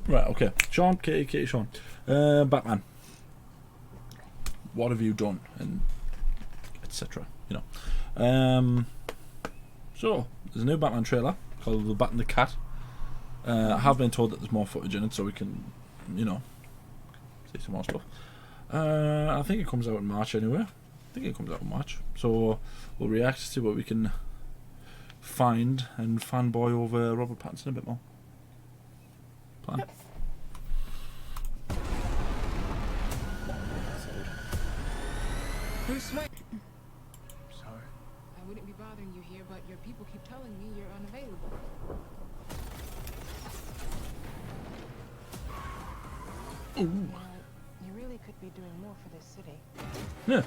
Right, okay. Shaun, Katie, Shaun. Batman. What have you done? And etc. You know. So, there's a new Batman trailer called The Bat and the Cat. I have been told that there's more footage in it, so we can, you know, see some more stuff. I think it comes out in March anyway. So we'll react to see what we can find and fanboy over Robert Pattinson a bit more. Plan. Yep. Who's Sorry. I wouldn't be bothering you here, but your people keep telling me you're unavailable. Ooh. Well, you really could be doing more for this city. Yeah.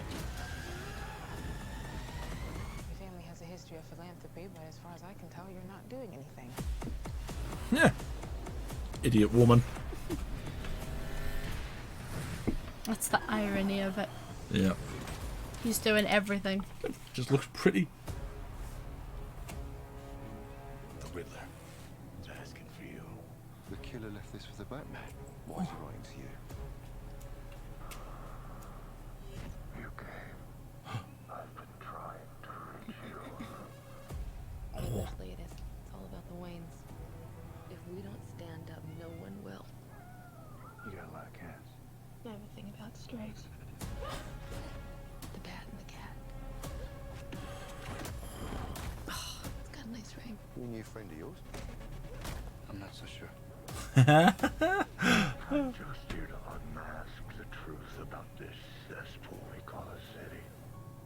Your family has a history of philanthropy, but as far as I can tell, you're not doing anything. Yeah. Idiot woman. That's the irony of it. Yeah. He's doing everything. Just looks pretty. The Riddler is asking for you. The killer left this for the Batman. Why is he writing to you? You came. I've been trying to reach you. Eventually it is. It's all about the Waynes. If we don't stand up, no one will. You got a lot of cats. I have a thing about strays. The bat and the cat. Oh, it's got a nice ring. A new friend of yours? I'm not so sure. I'm just here to unmask the truth about this cesspool we call a city.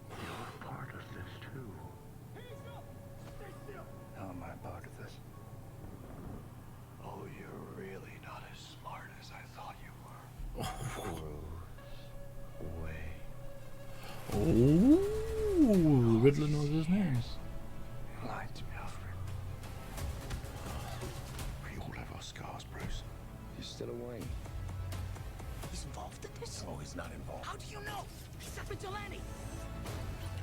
You're part of this too. How am I part of this? Oh, you're really not as smart as I thought you were. Way. Oh, the Riddler knows his name. You lied to me, Alfred. We all have our scars, Bruce. You're still away. He's involved in this? No, he's not involved. How do you know? He's a vigilante.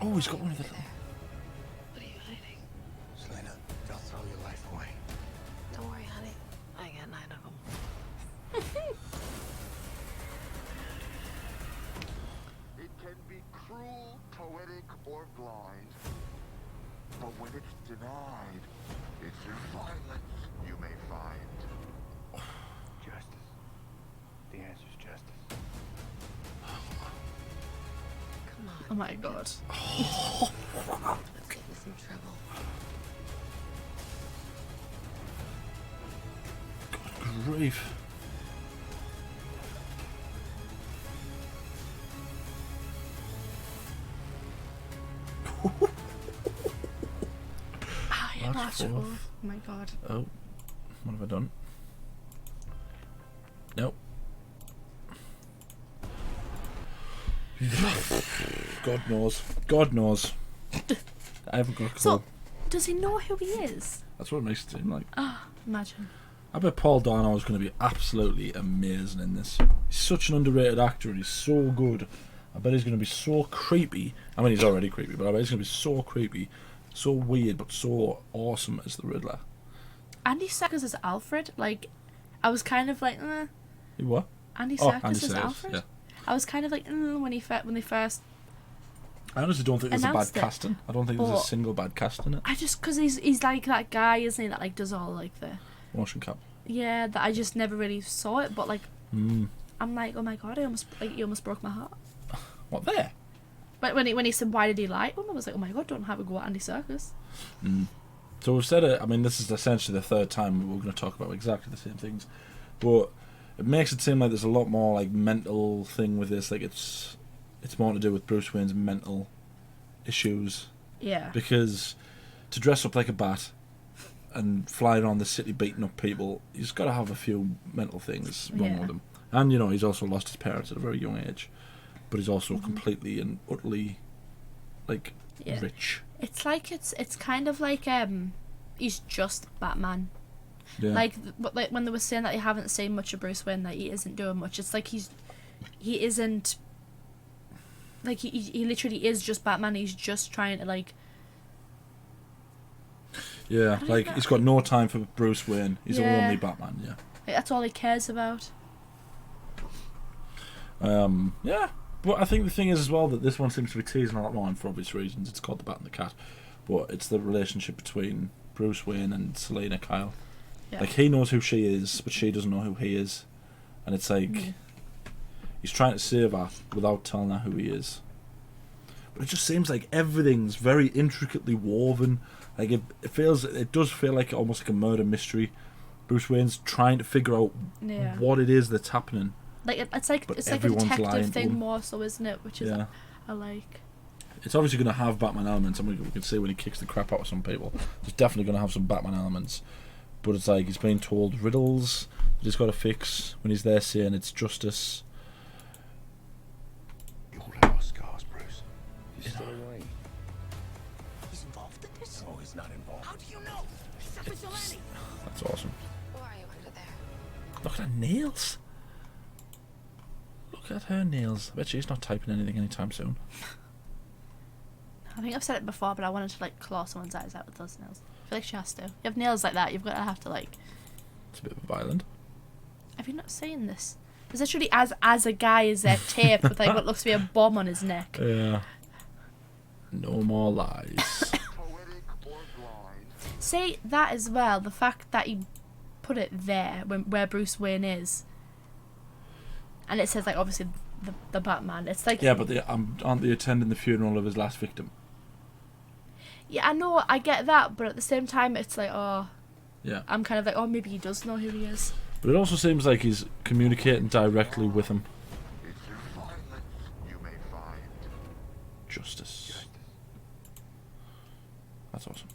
Oh, he's got one of the. What are you hiding? Selena, don't throw your life away. Don't worry, honey. I got 9 of them. It can be cruel, poetic, or blind. But when it's denied, it's in violence you may find. Justice. The answer's justice. Come on. Oh my god. Let's get in some trouble. Grief. Ah, yeah, March that's 4th. Oh my god. Oh, what have I done? Nope. God knows. God knows. I haven't got a clue. So, does he know who he is? That's what it makes it seem like. Ah, imagine. I bet Paul Dano is going to be absolutely amazing in this. He's such an underrated actor and he's so good. I bet he's going to be so creepy. I mean, he's already creepy, but I bet he's going to be so creepy, so weird, but so awesome as the Riddler. Andy Serkis as Alfred, like, I was kind of like, He what? Andy Oh, Serkis Andy as Serkis, Alfred. yeah. I was kind of like, when they first. I honestly don't think there's a bad Announced it. casting. I don't think there's a But- single bad cast in it. I just because he's like that guy, isn't he? That like does all like the Motion cap. yeah. That I just never really saw it, but like Mm. I'm like, oh my god, he almost broke my heart. What there? But when he said why did he lie to him, I was like, oh my god, don't have a go at Andy Serkis. Mm. So we've said it. I mean, this is essentially the third time we're going to talk about exactly the same things, but it makes it seem like there's a lot more like mental thing with this. Like it's more to do with Bruce Wayne's mental issues. Yeah. Because to dress up like a bat and fly around the city beating up people, he's got to have a few mental things wrong Yeah. with him. And you know, he's also lost his parents at a very young age, but he's also completely and utterly like Yeah. rich. It's like it's kind of like he's just Batman. Yeah. Like when they were saying that they haven't seen much of Bruce Wayne, that he isn't doing much. It's like he isn't. Like he literally is just Batman. He's just trying to like. Yeah, don't like know. he's got no time for Bruce Wayne. He's Yeah. only Batman. Yeah. Like, that's all he cares about. Yeah. But I think the thing is as well that this one seems to be teasing a lot more, and for obvious reasons. It's called The Bat and the Cat, but it's the relationship between Bruce Wayne and Selena Kyle. Yeah. Like, he knows who she is, but she doesn't know who he is, and it's like he's trying to save her without telling her who he is. But it just seems like everything's very intricately woven. Like it does feel like almost like a murder mystery. Bruce Wayne's trying to figure out Yeah. what it is that's happening. Like it's like But it's like a everyone's lying detective to thing him. more so, isn't it? Which is Yeah. I like. It's obviously going to have Batman elements, and we can see when he kicks the crap out of some people. It's definitely going to have some Batman elements. But it's like he's being told riddles that he's got to fix when he's there saying it's justice. You all have our scars, Bruce. He's still away. He's involved in this? No, he's not involved. How do you know? He's a vigilante. That's awesome. Who are you under there? Look at her nails. Look at her nails. I bet she's not typing anything anytime soon. I think I've said it before, but I wanted to like claw someone's eyes out with those nails. I feel like she has to. You have nails like that, you've got to have to like. It's a bit violent. Have you not seen this? There's literally as a guy is there taped with like what looks to be a bomb on his neck. Yeah. No more lies. Poetic or blind. See that as well. The fact that he put it there where Bruce Wayne is, and it says like obviously the Batman. It's like Yeah, but aren't they attending the funeral of his last victim? yeah, I know, I get that, but at the same time, it's like oh, Yeah. I'm kind of like oh maybe he does know who he is. But it also seems like he's communicating directly with him. It's your violence you may find. Justice. That's awesome.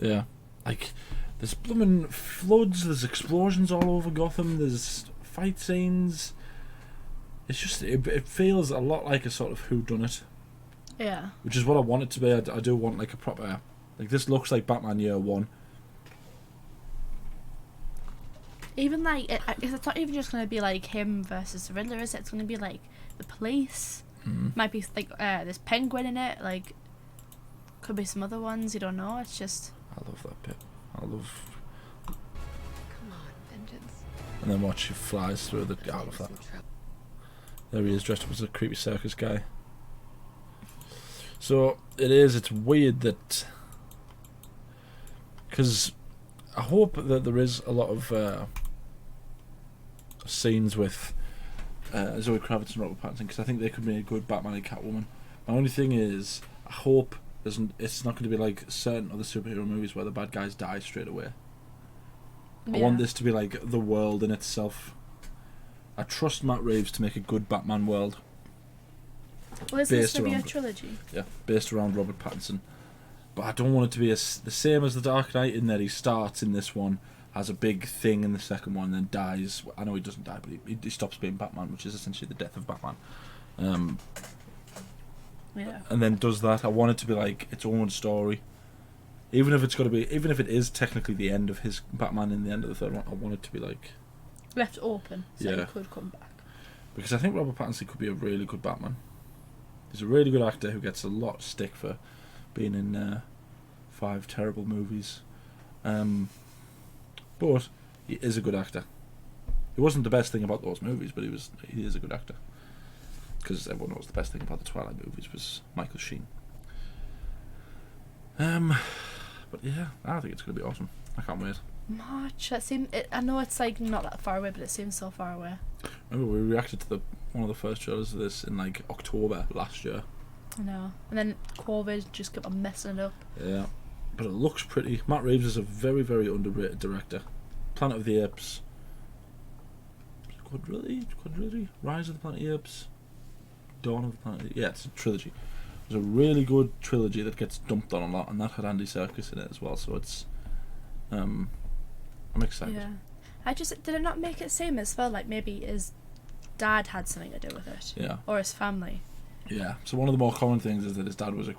Yeah. Like, there's blooming floods, there's explosions all over Gotham, there's fight scenes. It's just, it feels a lot like a sort of whodunit, Yeah. which is what I want it to be. I do want like a proper, like this looks like Batman Year One. Even like it's not even just gonna be like him versus the Riddler, is it? It's gonna be like the police. Might be like there's Penguin in it. Like could be some other ones. You don't know. It's just. I love that bit. I love, Come on, vengeance. and then watch he flies through the. I love that. Some trouble. There he is, dressed up as a creepy circus guy. So it's weird that, because I hope that there is a lot of scenes with Zoe Kravitz and Robert Pattinson, because I think they could be a good Batman and Catwoman. My only thing is, I hope it's not going to be like certain other superhero movies where the bad guys die straight away. I want this to be like the world in itself. I trust Matt Reeves to make a good Batman world. Well, is this based gonna be a around- trilogy? Yeah, based around Robert Pattinson. But I don't want it to be the same as The Dark Knight, in that he starts in this one, has a big thing in the second one, then dies. I know he doesn't die, but he stops being Batman, which is essentially the death of Batman. Yeah. And then does that. I want it to be like its own story. Even if it is technically the end of his Batman in the end of the third one, I want it to be like, Left open, so Yeah. he could come back. because I think Robert Pattinson could be a really good Batman. He's a really good actor who gets a lot of stick for being in 5 terrible movies. But he is a good actor. He wasn't the best thing about those movies, but he is a good actor. Because everyone knows the best thing about the Twilight movies was Michael Sheen. But yeah, I think it's going to be awesome. I can't wait. March. I know it's like not that far away, but it seems so far away. Remember, we reacted to one of the first trailers of this in like October last year. I know. And then COVID just kept on messing it up. Yeah, but it looks pretty. Matt Reeves is a very, very underrated director. Planet of the Apes. Quadrilogy? Rise of the Planet of the Apes. Dawn of the Planet of the Apes. Yeah, it's a trilogy. It's a really good trilogy that gets dumped on a lot, and that had Andy Serkis in it as well, so it's... I'm excited. Yeah. Did it not make it seem as well like maybe his dad had something to do with it? Yeah. Or his family? Yeah. So one of the more common things is that his dad was a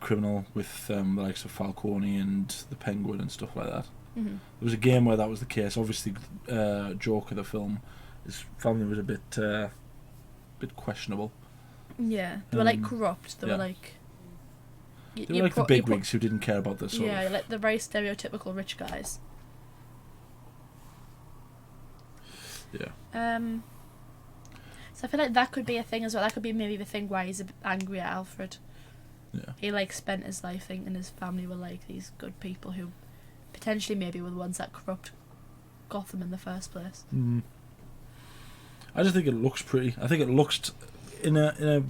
criminal with the likes of Falcone and the Penguin and stuff like that. Mm-hmm. There was a game where that was the case. Obviously, Joker, the film, his family was a bit questionable. Yeah. They were like corrupt. They yeah. were like... They were like the big wigs who didn't care about this sort yeah, of... like the very stereotypical rich guys. Yeah. So I feel like that could be a thing as well. That could be maybe the thing why he's a bit angry at Alfred. Yeah. He like spent his life thinking his family were like these good people who potentially maybe were the ones that corrupt Gotham in the first place. I just think it looks pretty. I think it looks in a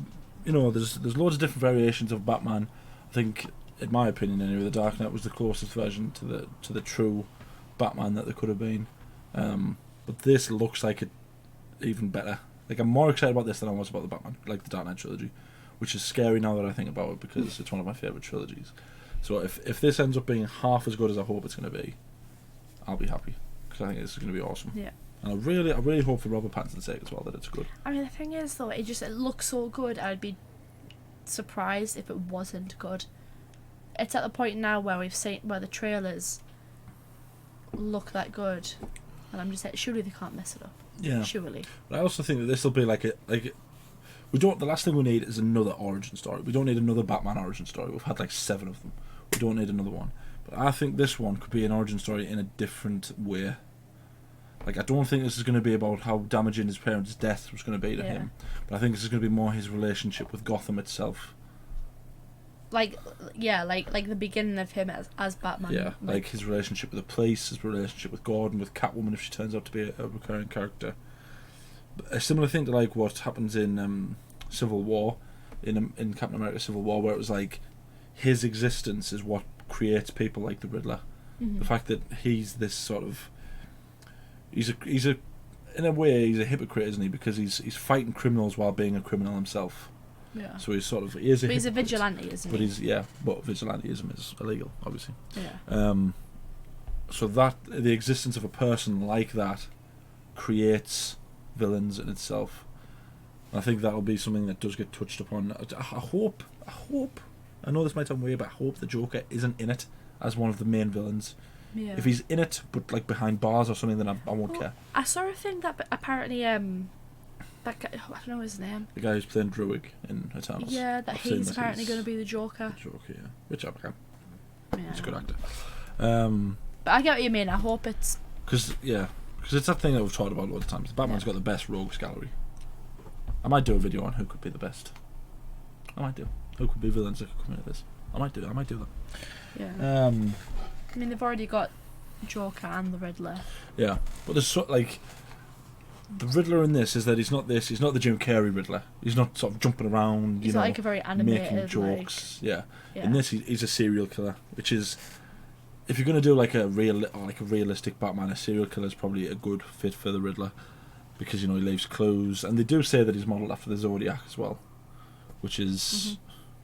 you know, there's loads of different variations of Batman. I think, in my opinion anyway, the Dark Knight was the closest version to the true Batman that there could have been. But this looks like it even better. Like, I'm more excited about this than I was about the Batman, like the Dark Knight trilogy, which is scary now that I think about it because it's one of my favourite trilogies. So if this ends up being half as good as I hope it's going to be, I'll be happy because I think this is going to be awesome. Yeah. And I really hope for Robert Pattinson's sake as well that it's good. I mean, the thing is though, it looks so good. I'd be surprised if it wasn't good. It's at the point now where the trailers look that good, and I'm just like, surely they can't mess it up. Yeah. Surely. But I also think that this will be the last thing we need is another origin story. We don't need another Batman origin story. We've had like 7 of them. We don't need another one. But I think this one could be an origin story in a different way. Like, I don't think this is going to be about how damaging his parents' death was going to be to him. But I think this is going to be more his relationship with Gotham itself. Like the beginning of him as Batman. Yeah, like his relationship with the police, his relationship with Gordon, with Catwoman if she turns out to be a recurring character. A similar thing to like what happens in Civil War, in Captain America Civil War, where it was like his existence is what creates people like the Riddler. Mm-hmm. The fact that he's this sort of he's a in a way he's a hypocrite, isn't he? Because he's fighting criminals while being a criminal himself. Yeah. So he's sort of he's a vigilante, isn't he? But vigilanteism is illegal, obviously. Yeah. So that the existence of a person like that creates villains in itself. And I think that'll be something that does get touched upon. I hope. I know this might sound weird, but I hope the Joker isn't in it as one of the main villains. Yeah. If he's in it, but like behind bars or something, then I won't care. I saw a thing that apparently that guy, I don't know his name. The guy who's playing Druig in Eternals. Yeah, that he's apparently going to be the Joker. Joker, yeah. Which I can. Yeah. He's a good actor. But I get what you mean. I hope it's... Because it's that thing that we've talked about a lot of times. Batman's got the best rogues gallery. I might do a video on who could be the best. I might do. Who could be villains that could come into this. I might do that. Yeah. I mean, they've already got Joker and the Riddler. Yeah. But there's the Riddler in this is that he's not the Jim Carrey Riddler. He's not sort of jumping around, He's not like a very animated, making jokes. yeah. In this, he's a serial killer, which is, if you're going to do like a realistic Batman, a serial killer is probably a good fit for the Riddler, because he leaves clues, and they do say that he's modelled after the Zodiac as well, which is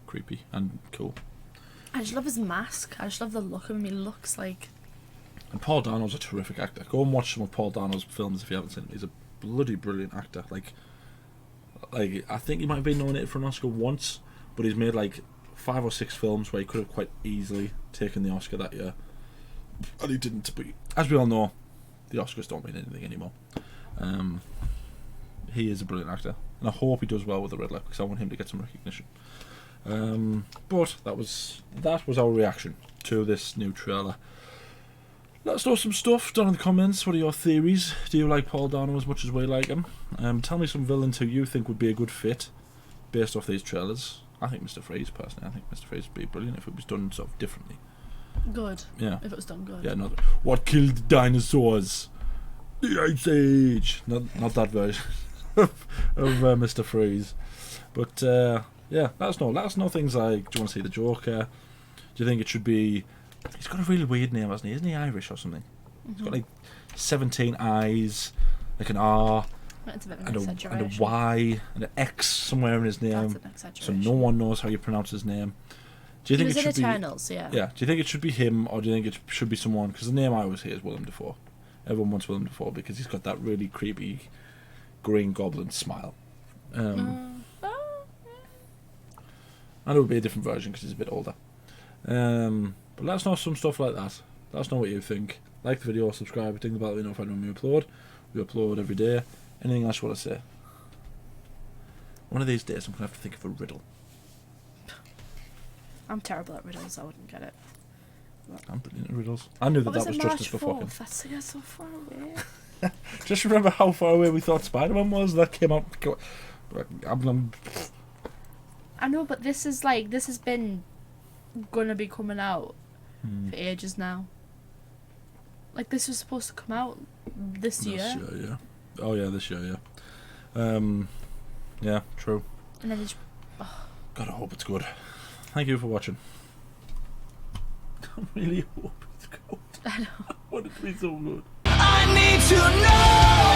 creepy and cool. I just love his mask. I just love the look of him. He looks like... And Paul Dano's a terrific actor. Go and watch some of Paul Dano's films if you haven't seen him. He's a bloody brilliant actor. Like I think he might have been nominated for an Oscar once, but he's made like 5 or 6 films where he could have quite easily taken the Oscar that year, and he didn't. But as we all know, the Oscars don't mean anything anymore. He is a brilliant actor, and I hope he does well with the Riddler because I want him to get some recognition. But that was our reaction to this new trailer. Let us know some stuff down in the comments. What are your theories? Do you like Paul Dano as much as we like him? Tell me some villains who you think would be a good fit based off these trailers. I think Mr. Freeze, personally. I think Mr. Freeze would be brilliant if it was done sort of differently. Good. Yeah. If it was done good. Yeah, not what killed the dinosaurs? The Ice Age. Not that version of Mr. Freeze. But yeah, let us know. Let us know things like, do you want to see the Joker? Do you think it should be... He's got a really weird name, hasn't he? Isn't he Irish or something? He's got like 17 eyes, like an R, and a Y, and an X somewhere in his name. That's an exaggeration. So no one knows how you pronounce his name. Do you think he was it should in Eternals, yeah. Do you think it should be him, or do you think it should be someone? Because the name I always hear is Willem Dafoe. Everyone wants Willem Dafoe because he's got that really creepy Green Goblin smile. And it would be a different version because he's a bit older. But let us know some stuff like that. Let us know what you think. Like the video, subscribe, ding the bell, let me know if I know when we upload. We upload every day. Anything else you want to say? One of these days I'm going to have to think of a riddle. I'm terrible at riddles. I wouldn't get it. I'm brilliant at riddles. I knew that What that was it, justice March before him. 4th? That's so far away. Just remember how far away we thought Spider-Man was. That came out. I know, but this has been gonna be coming out for ages now. Like, this was supposed to come out this year. This year, yeah. Oh yeah, this year, yeah. Yeah, true. And then it's God, I hope it's good. Thank you for watching. I really hope it's good. I know. I want it to be so good. I need to know.